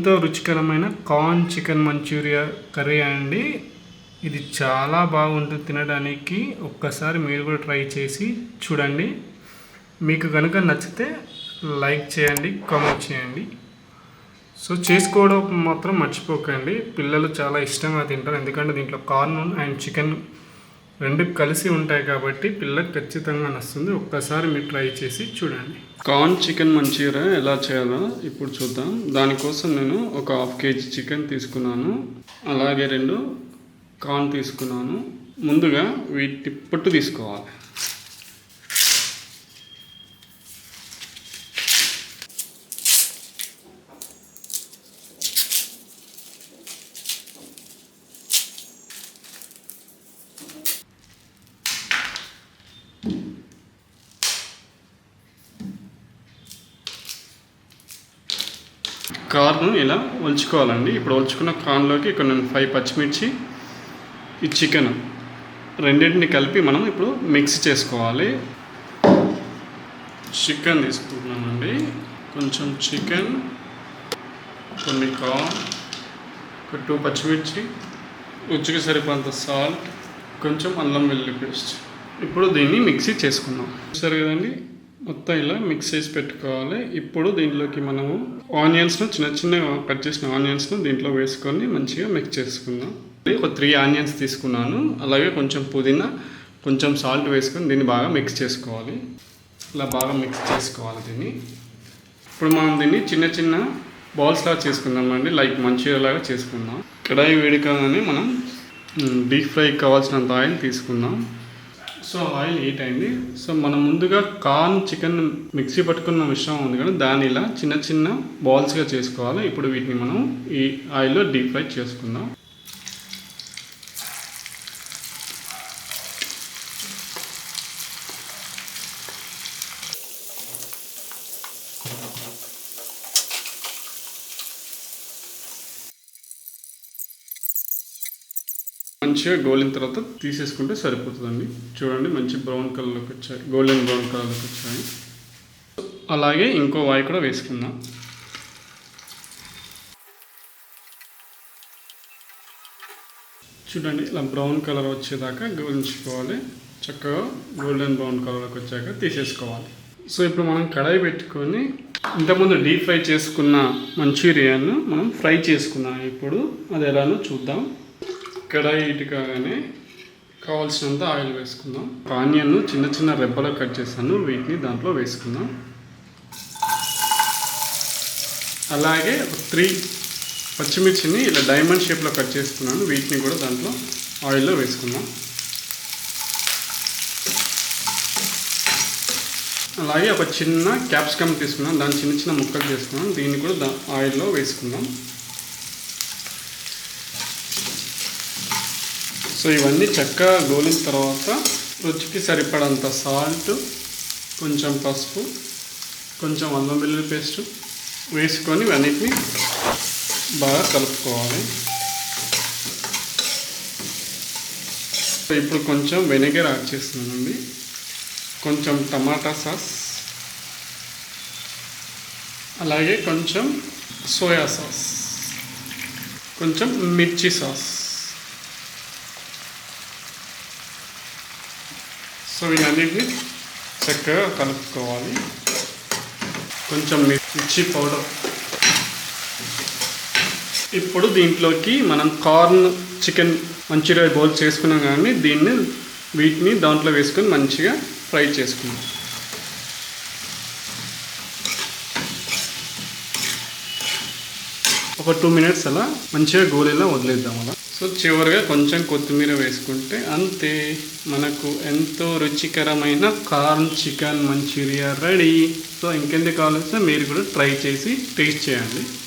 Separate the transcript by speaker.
Speaker 1: ఎంతో రుచికరమైన corn chicken Manchuria curry అండి. ఇది చాలా బాగుంటుంది తినడానికి. ఒక్కసారి మీరు కూడా ట్రై చేసి చూడండి. మీకు కనుక నచ్చితే లైక్ చేయండి, కామెంట్ చేయండి. సో చేసుకోవడం మాత్రం మర్చిపోకండి. పిల్లలు చాలా ఇష్టంగా తింటారు, ఎందుకంటే దీంట్లో కార్న్ అండ్ చికెన్ రెండు కలిసి ఉంటాయి కాబట్టి పిల్లలకు ఖచ్చితంగా నచ్చుతుంది. ఒక్కసారి మీరు ట్రై చేసి చూడండి. కార్న్ చికెన్ మంచూరియా ఎలా చేయాలో ఇప్పుడు చూద్దాం. దానికోసం నేను ఒక 1/2 kg చికెన్ తీసుకున్నాను, అలాగే 2 కార్న్ తీసుకున్నాను. ముందుగా వీటి పొట్టు తీసుకోవాలి. కార్న్ ఇలా ఒలుచుకోవాలండి. ఇప్పుడు ఒలుచుకున్న కార్న్లోకి ఇక్కడ నేను 5 పచ్చిమిర్చి, ఈ చికెన్ రెండింటిని కలిపి మనం ఇప్పుడు మిక్స్ చేసుకోవాలి. చికెన్ తీసుకుంటున్నామండి. కొంచెం చికెన్, కొన్ని కార్న్, ఒక 2 పచ్చిమిర్చి, రుచికి సరిపోయేంత సాల్ట్, కొంచెం అల్లం వెల్లుల్లి పేస్ట్. ఇప్పుడు దీన్ని మిక్సీ చేసుకుందాం. సరే కదండి, మొత్తం ఇలా మిక్స్ చేసి పెట్టుకోవాలి. ఇప్పుడు దీంట్లోకి మనము ఆనియన్స్ను చిన్న చిన్న కట్ చేసిన ఆనియన్స్ను దీంట్లో వేసుకొని మంచిగా మిక్స్ చేసుకుందాం. ఒక 3 ఆనియన్స్ తీసుకున్నాను, అలాగే కొంచెం పుదీనా, కొంచెం సాల్ట్ వేసుకొని దీన్ని బాగా మిక్స్ చేసుకోవాలి. ఇలా బాగా మిక్స్ చేసుకోవాలి దీన్ని. ఇప్పుడు మనం దీన్ని చిన్న చిన్న బాల్స్ లాగా చేసుకుందామండి, లైక్ మంచూరియా లాగా చేసుకుందాం. కడాయి వేడి కాగానే మనం డీప్ ఫ్రై కావాల్సినంత ఆయిల్ తీసుకుందాం. సో ఆయిల్ హీట్ అయింది. సో మనం ముందుగా కార్న్ చికెన్ మిక్సీ పట్టుకున్న మిశ్రమం ఉంది కానీ దాన్ని ఇలా చిన్న చిన్న బాల్స్గా చేసుకోవాలి. ఇప్పుడు వీటిని మనం ఈ ఆయిల్లో డీప్ ఫ్రై చేసుకుందాం. మంచిగా గోలిన తర్వాత తీసేసుకుంటే సరిపోతుందండి. చూడండి, మంచి బ్రౌన్ కలర్లోకి వచ్చాయి, గోల్డెన్ బ్రౌన్ కలర్లోకి వచ్చాయి. అలాగే ఇంకో వాయి కూడా వేసుకుందాం. చూడండి, ఇలా బ్రౌన్ కలర్ వచ్చేదాకా గోలించుకోవాలి. చక్కగా గోల్డెన్ బ్రౌన్ కలర్లోకి వచ్చాక తీసేసుకోవాలి. సో ఇప్పుడు మనం కడాయి పెట్టుకొని ఇంతకుముందు డీప్ ఫ్రై చేసుకున్న మంచూరియాను మనం ఫ్రై చేసుకున్నాం. ఇప్పుడు అది ఎలానో చూద్దాం. కడాయి హీట్ కాగానే కావాల్సినంత ఆయిల్ వేసుకుందాం. ఆనియన్ చిన్న చిన్న రెబ్బలో కట్ చేశాను, వీటిని దాంట్లో వేసుకుందాం. అలాగే 3 పచ్చిమిర్చిని ఇలా డైమండ్ షేప్లో కట్ చేసుకున్నాను, వీటిని కూడా దాంట్లో ఆయిల్లో వేసుకుందాం. అలాగే ఒక చిన్న క్యాప్సికమ్ తీసుకున్నాను, దాన్ని చిన్న చిన్న ముక్కలు చేసుకున్నాను, దీన్ని కూడా ఆయిల్లో వేసుకుందాం. సో ఇవన్నీ చక్కగా గోలిన తర్వాత రుచికి సరిపడంత సాల్ట్, కొంచెం పసుపు, కొంచెం అల్లం వెల్లుల్లి పేస్ట్ వేసుకొని ఇవన్నిటిని బాగా కలుపుకోవాలి. ఇప్పుడు కొంచెం వెనిగర్ యాడ్ చేస్తున్నానండి, కొంచెం టమాటా సాస్, అలాగే కొంచెం సోయా సాస్, కొంచెం మిర్చి సాస్. సో ఇవన్నిటిని చక్కగా కలుపుకోవాలి. కొంచెం మిర్చి పౌడర్. ఇప్పుడు దీంట్లోకి మనం కార్న్ చికెన్ మంచూరియా బౌల్ చేసుకున్నాం కానీ వీటిని దాంట్లో వేసుకొని మంచిగా ఫ్రై చేసుకున్నాం. ఒక 2 మినిట్స్ అలా మంచిగా గోలీలా వదిలేద్దాం అలా. సో చివరిగా కొంచెం కొత్తిమీర వేసుకుంటే అంతే, మనకు ఎంతో రుచికరమైన corn chicken manchuria ready. So ఇంకెందుకు కావాల్సిన మీరు కూడా ట్రై చేసి టేస్ట్ చేయండి.